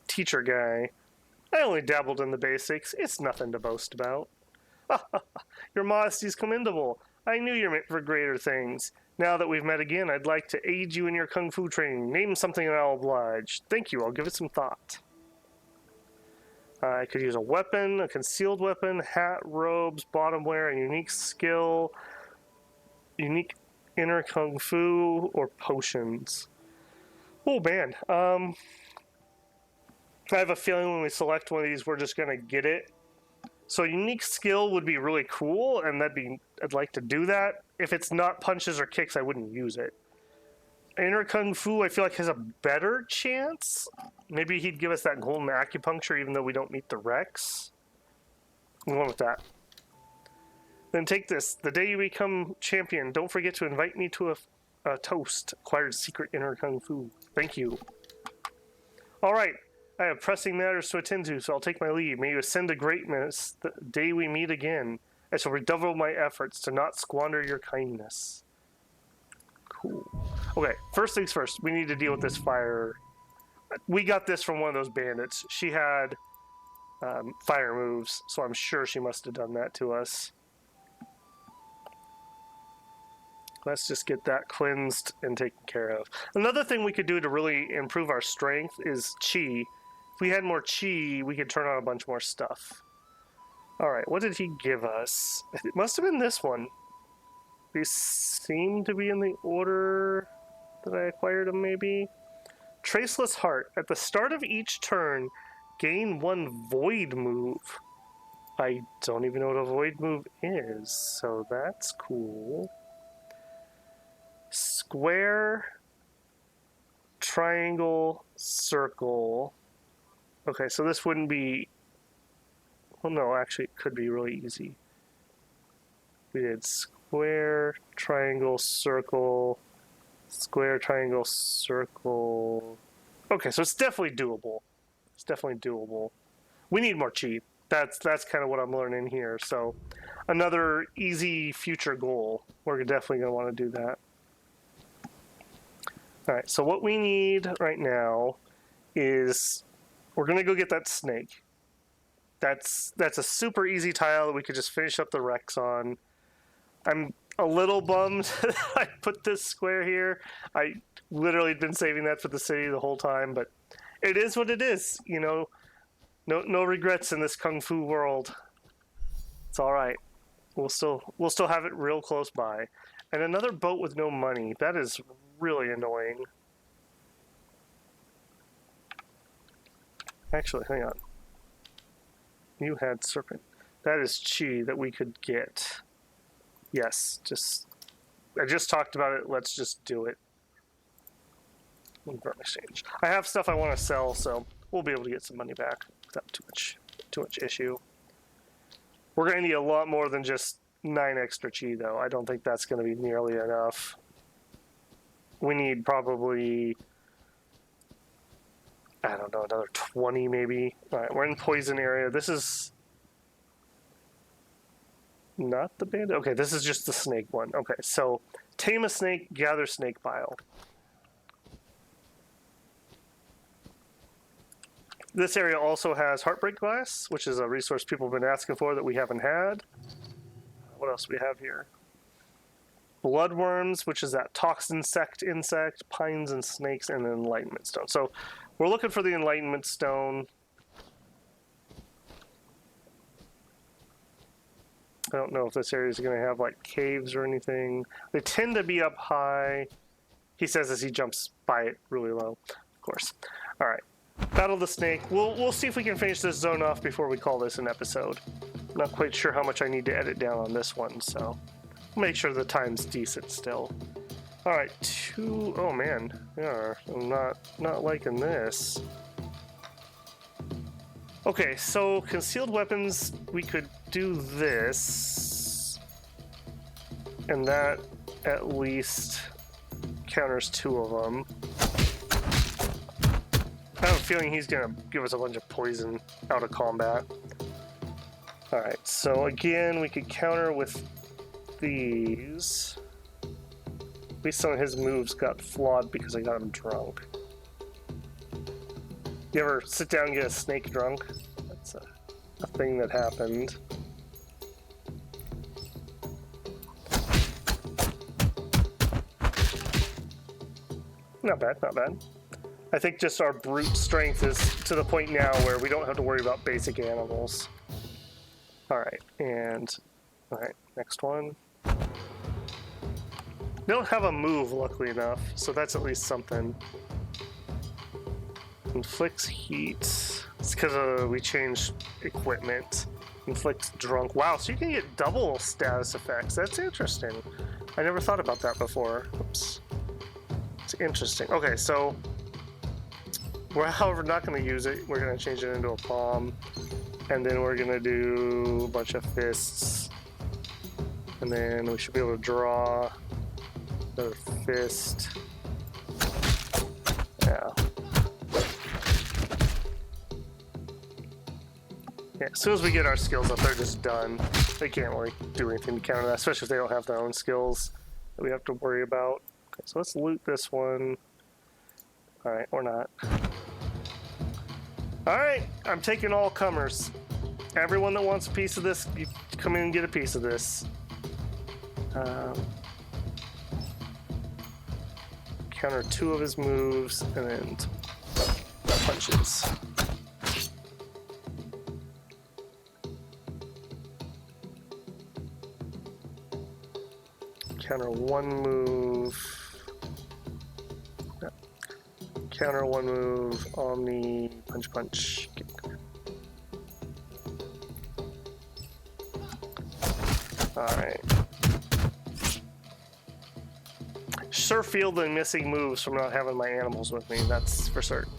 teacher guy. I only dabbled in the basics. It's nothing to boast about. Your modesty's commendable. I knew you're meant for greater things. Now that we've met again, I'd like to aid you in your kung fu training. Name something and I'll oblige. Thank you. I'll give it some thought. I could use a weapon, a concealed weapon, hat, robes, bottom wear, a unique skill, unique inner kung fu, or potions. Oh man. I have a feeling when we select one of these, we're just going to get it. So unique skill would be really cool, and I'd like to do that. If it's not punches or kicks, I wouldn't use it. Inner Kung Fu, I feel like, has a better chance. Maybe he'd give us that golden acupuncture, even though we don't meet the Rex. I'm going with that. Then take this. The day you become champion, don't forget to invite me to a toast. Acquired secret Inner Kung Fu. Thank you. All right. I have pressing matters to attend to, so I'll take my leave. May you ascend to greatness the day we meet again. I shall redouble my efforts to not squander your kindness. Cool. Okay, first things first, we need to deal with this fire. We got this from one of those bandits. She had fire moves, so I'm sure she must have done that to us. Let's just get that cleansed and taken care of. Another thing we could do to really improve our strength is chi. If we had more chi, we could turn on a bunch more stuff. Alright, what did he give us? It must have been this one. These seem to be in the order that I acquired them, maybe? Traceless Heart. At the start of each turn, gain one void move. I don't even know what a void move is, so that's cool. Square, triangle, circle. Okay, so this wouldn't be... Well, no, actually, it could be really easy. We did square, triangle, circle, square, triangle, circle. Okay, so it's definitely doable. It's definitely doable. We need more chi. That's kind of what I'm learning here. So another easy future goal. We're definitely going to want to do that. All right, so what we need right now is we're going to go get that snake. That's a super easy tile that we could just finish up the Rex on. I'm a little bummed that I put this square here. I literally been saving that for the city the whole time, but it is what it is. You know, no regrets in this Kung Fu world. It's all right. We'll still have it real close by. And another boat with no money. That is really annoying. Actually, hang on. You had serpent. That is chi that we could get. Yes, I just talked about it. Let's just do it. Confirm exchange. I have stuff I want to sell, so we'll be able to get some money back without too much issue. We're going to need a lot more than just 9 extra chi, though. I don't think that's going to be nearly enough. We need probably, I don't know, another 20 maybe. All right, we're in poison area. This is not the bandit. Okay, this is just the snake one. Okay, so tame a snake, gather snake bile. This area also has Heartbreak Glass, which is a resource people have been asking for that we haven't had. What else do we have here? Bloodworms, which is that toxin insect, pines and snakes, and an Enlightenment Stone. So we're looking for the Enlightenment Stone. I don't know if this area is going to have like caves or anything. They tend to be up high. He says as he jumps by it really low, of course. All right. Battle the snake. We'll see if we can finish this zone off before we call this an episode. Not quite sure how much I need to edit down on this one, so make sure the time's decent still. All right, oh man, yeah, I'm not liking this. Okay, so concealed weapons, we could do this, and that at least counters 2 of them. I have a feeling he's gonna give us a bunch of poison out of combat. Alright, so again, we could counter with these. At least some of his moves got flawed because I got him drunk. You ever sit down and get a snake drunk? That's a thing that happened. Not bad, not bad. I think just our brute strength is to the point now where we don't have to worry about basic animals. Alright, next one. They don't have a move, luckily enough, so that's at least something. Inflicts heat. It's because we changed equipment. Inflicts drunk. Wow, so you can get double status effects. That's interesting. I never thought about that before. Oops. It's interesting. Okay, so we're, however, not going to use it. We're going to change it into a palm. And then we're going to do a bunch of fists. And then we should be able to draw another fist. Yeah. Yeah, as soon as we get our skills up, they're just done. They can't really do anything to counter that, especially if they don't have their own skills that we have to worry about. Okay, so let's loot this one. Alright, or not. Alright, I'm taking all comers. Everyone that wants a piece of this, you come in and get a piece of this. Counter 2 of his moves, and then punches. Counter 1 move. No. Counter 1 move, Omni, punch. Kick. Alright. Sure feel the missing moves from not having my animals with me, that's for certain.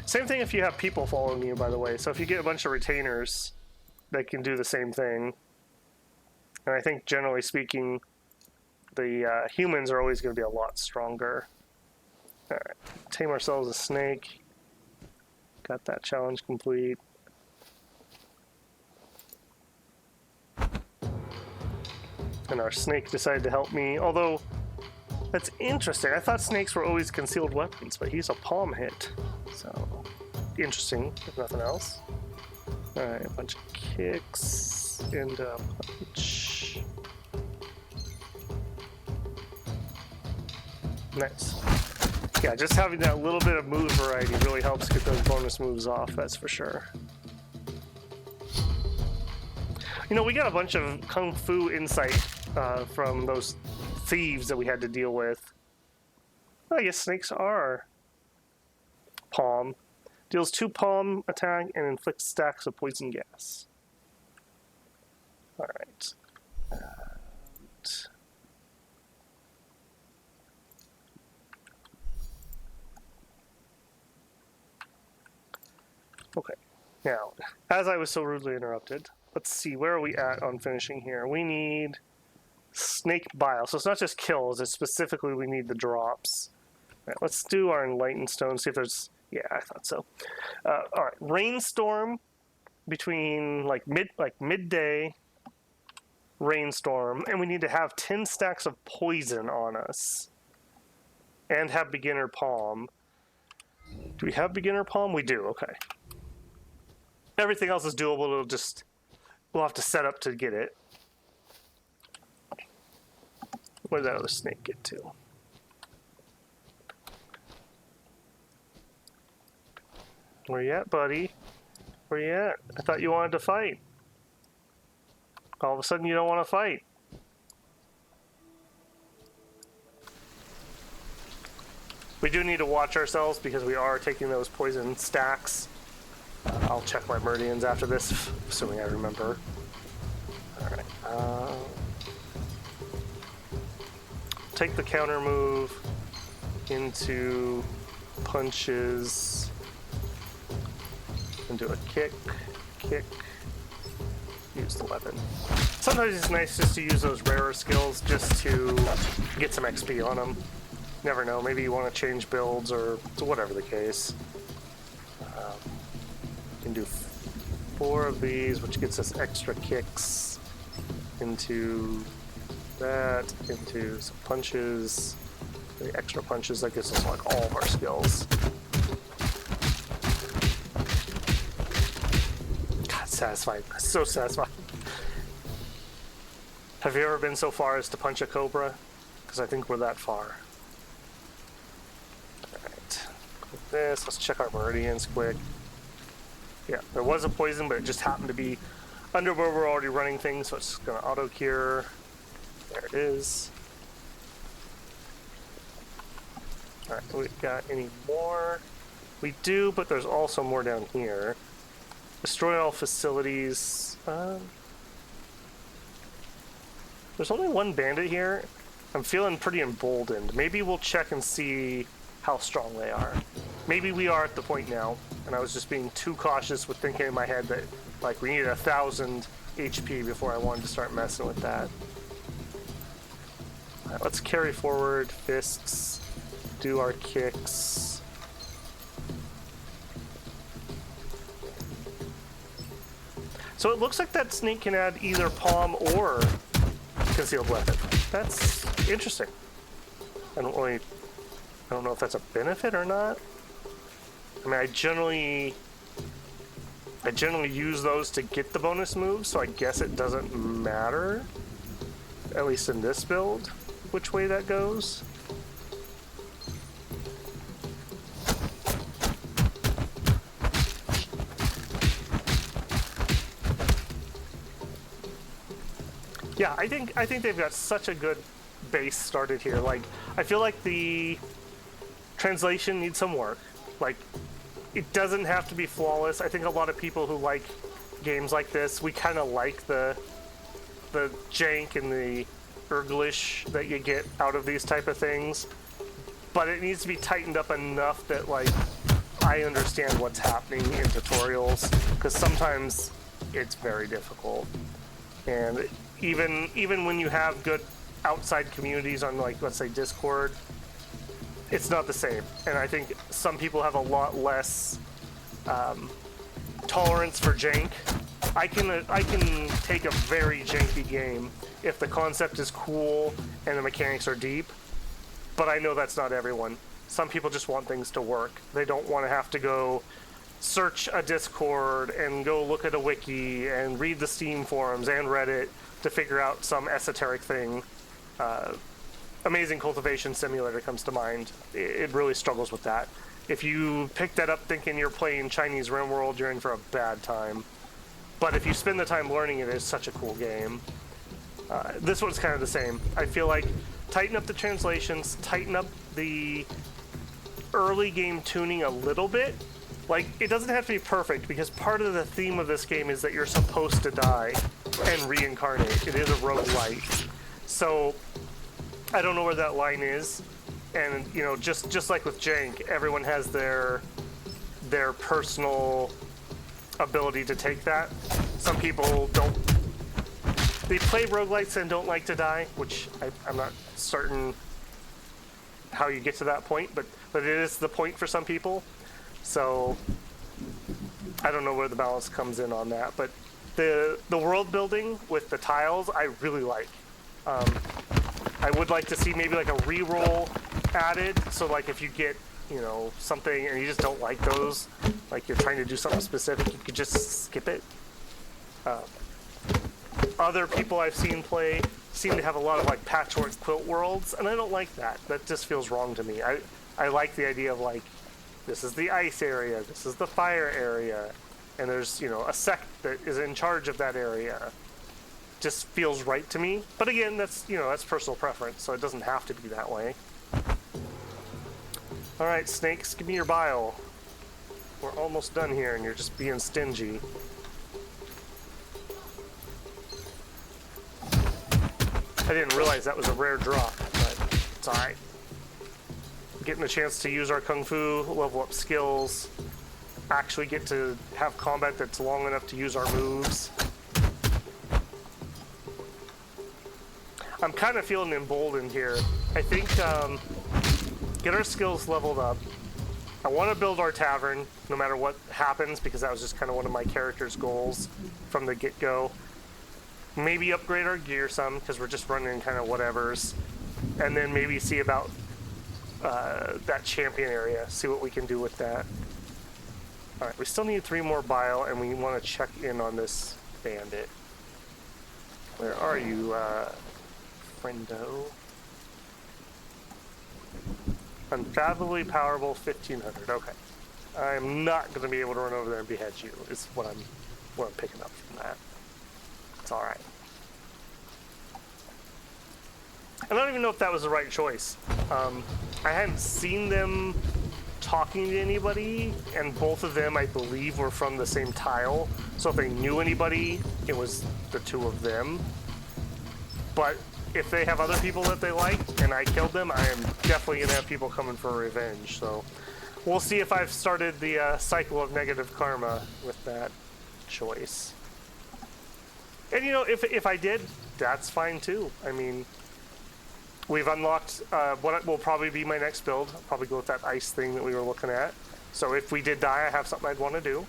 Same thing if you have people following you, by the way. So if you get a bunch of retainers, they can do the same thing. And I think, generally speaking, the humans are always going to be a lot stronger. Alright, tame ourselves a snake. Got that challenge complete. And our snake decided to help me, although that's interesting. I thought snakes were always concealed weapons, but he's a palm hit. So, interesting, if nothing else. Alright, a bunch of kicks and a punch. Nice. Yeah, just having that little bit of move variety really helps get those bonus moves off, that's for sure. You know, we got a bunch of Kung Fu insight from those thieves that we had to deal with. Well, I guess snakes are palm. Deals 2 palm attack and inflicts stacks of poison gas. Alright. Okay. Now, as I was so rudely interrupted, let's see, where are we at on finishing here? We need snake bile. So it's not just kills, it's specifically we need the drops. Right, let's do our enlightened stone, see if there's... Yeah, I thought so. Alright, rainstorm between midday rainstorm, and we need to have 10 stacks of poison on us. And have beginner palm. Do we have beginner palm? We do, okay. Everything else is doable, we'll have to set up to get it. Where did that other snake get to? Where you at, buddy? Where you at? I thought you wanted to fight. All of a sudden you don't want to fight. We do need to watch ourselves because we are taking those poison stacks. I'll check my meridians after this, assuming I remember. Alright. Take the counter move into punches. And do a kick. Use the weapon. Sometimes it's nice just to use those rarer skills just to get some XP on them. Never know, maybe you want to change builds or whatever the case. You can do 4 of these, which gets us extra kicks into that, into some punches. The extra punches, that gives us like all of our skills. God, satisfying. So satisfying. Have you ever been so far as to punch a cobra? Because I think we're that far. Alright. With this, let's check our meridians quick. Yeah, there was a poison, but it just happened to be under where we're already running things, so it's going to auto-cure. There it is. Alright, so we've got any more? We do, but there's also more down here. Destroy all facilities. There's only one bandit here. I'm feeling pretty emboldened. Maybe we'll check and see how strong they are. Maybe we are at the point now, and I was just being too cautious with thinking in my head that, like, we needed 1,000 HP before I wanted to start messing with that. Alright, let's carry forward fists, do our kicks. So it looks like that snake can add either palm or concealed weapon. That's interesting. I don't know if that's a benefit or not. I mean, I generally use those to get the bonus moves, so I guess it doesn't matter, at least in this build, which way that goes. Yeah, I think they've got such a good base started here. Like, I feel like the translation needs some work. Like, it doesn't have to be flawless. I think a lot of people who like games like this, we kind of like the jank and the Urglish that you get out of these type of things. But it needs to be tightened up enough that, like, I understand what's happening in tutorials, because sometimes it's very difficult. And even when you have good outside communities on, like, let's say Discord, it's not the same. And I think some people have a lot less tolerance for jank. I can take a very janky game if the concept is cool and the mechanics are deep, but I know that's not everyone. Some people just want things to work. They don't want to have to go search a Discord and go look at a wiki and read the Steam forums and Reddit to figure out some esoteric thing. Amazing Cultivation Simulator comes to mind. It really struggles with that. If you pick that up thinking you're playing Chinese RimWorld, you're in for a bad time. But if you spend the time learning it, it's such a cool game. This one's kind of the same. I feel like tighten up the translations, tighten up the early game tuning a little bit. Like, it doesn't have to be perfect, because part of the theme of this game is that you're supposed to die and reincarnate. It is a roguelite. So I don't know where that line is, and you know, just like with jank, everyone has their personal ability to take that. Some people don't. They play roguelites and don't like to die, which I'm not certain how you get to that point, but it is the point for some people. So I don't know where the balance comes in on that, but the world building with the tiles I really like. I would like to see maybe like a reroll added, so like if you get, you know, something and you just don't like those, like you're trying to do something specific, you could just skip it. Other people I've seen play seem to have a lot of like patchwork quilt worlds, and I don't like that. That just feels wrong to me. I like the idea of, like, this is the ice area, this is the fire area, and there's, you know, a sect that is in charge of that area. Just feels right to me. But again, that's, you know, that's personal preference, so it doesn't have to be that way. Alright, snakes, give me your bile. We're almost done here, and you're just being stingy. I didn't realize that was a rare drop, but it's alright. Getting a chance to use our Kung Fu, level up skills, actually get to have combat that's long enough to use our moves. I'm kind of feeling emboldened here. I think get our skills leveled up. I want to build our tavern no matter what happens, because that was just kind of one of my character's goals from the get-go. Maybe upgrade our gear some, because we're just running kind of whatevers. And then maybe see about that champion area, see what we can do with that. Alright, we still need 3 more bile, and we want to check in on this bandit. Where are you, friendo? Unfathomably powerful, 1500. Okay. I'm not going to be able to run over there and behead you, is what I'm picking up from that. It's alright. I don't even know if that was the right choice. I hadn't seen them talking to anybody, and both of them, I believe, were from the same tile. So if they knew anybody, it was the 2 of them. But if they have other people that they like, and I killed them, I am definitely going to have people coming for revenge. So we'll see if I've started the cycle of negative karma with that choice. And, you know, if I did, that's fine too. I mean, we've unlocked what will probably be my next build. I'll probably go with that ice thing that we were looking at. So if we did die, I have something I'd want to do.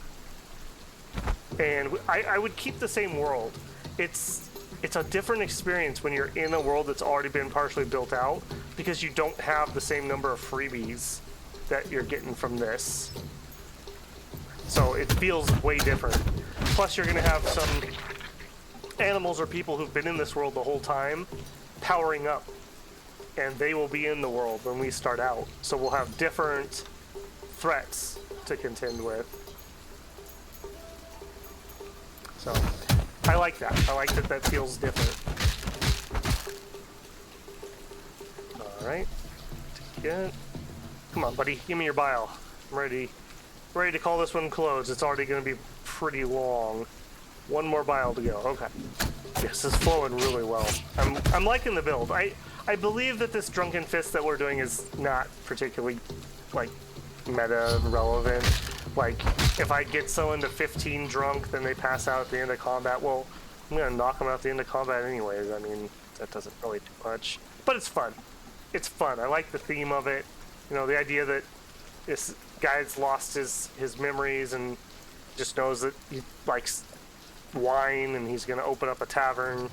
And I would keep the same world. It's it's a different experience when you're in a world that's already been partially built out, because you don't have the same number of freebies that you're getting from this. So it feels way different. Plus, you're going to have some animals or people who've been in this world the whole time powering up, and they will be in the world when we start out. So we'll have different threats to contend with. So I like that. I like that that feels different. All right. Good. Come on, buddy. Give me your bile. I'm ready to call this one closed. It's already going to be pretty long. One more bile to go. Okay. Yes, it's flowing really well. I'm liking the build. I believe that this Drunken Fist that we're doing is not particularly, like, meta relevant. Like, if I get someone to 15 drunk, then they pass out at the end of combat, well, I'm going to knock them out at the end of combat anyways. I mean, that doesn't really do much. But it's fun. It's fun. I like the theme of it. You know, the idea that this guy's lost his memories and just knows that he likes wine and he's going to open up a tavern.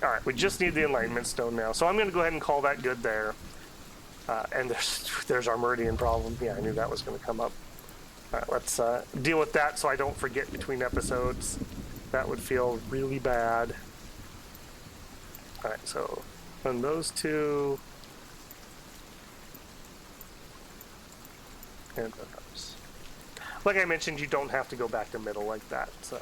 All right, we just need the Enlightenment Stone now. So I'm going to go ahead and call that good there. And there's our Meridian problem. Yeah, I knew that was going to come up. All right, let's deal with that so I don't forget between episodes. That would feel really bad. All right, so on those two. And those. Like I mentioned, you don't have to go back to middle like that, so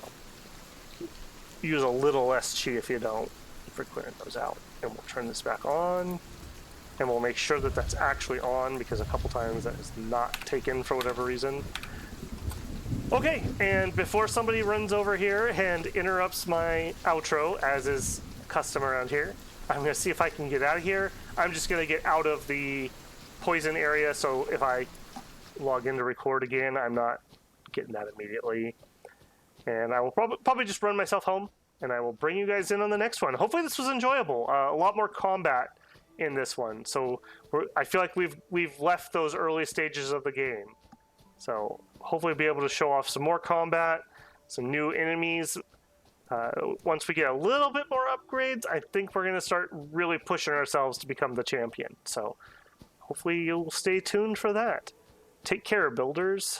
use a little less chi if you don't for clearing those out. And we'll turn this back on, and we'll make sure that that's actually on, because a couple times that is not taken for whatever reason. Okay, and before somebody runs over here and interrupts my outro, as is custom around here, I'm going to see if I can get out of here. I'm just going to get out of the poison area, so if I log in to record again, I'm not getting that immediately. And I will probably just run myself home, and I will bring you guys in on the next one. Hopefully this was enjoyable. A lot more combat in this one, so I feel like we've left those early stages of the game. So hopefully be able to show off some more combat, some new enemies. Once we get a little bit more upgrades, I think we're going to start really pushing ourselves to become the champion. So hopefully you'll stay tuned for that. Take care, builders.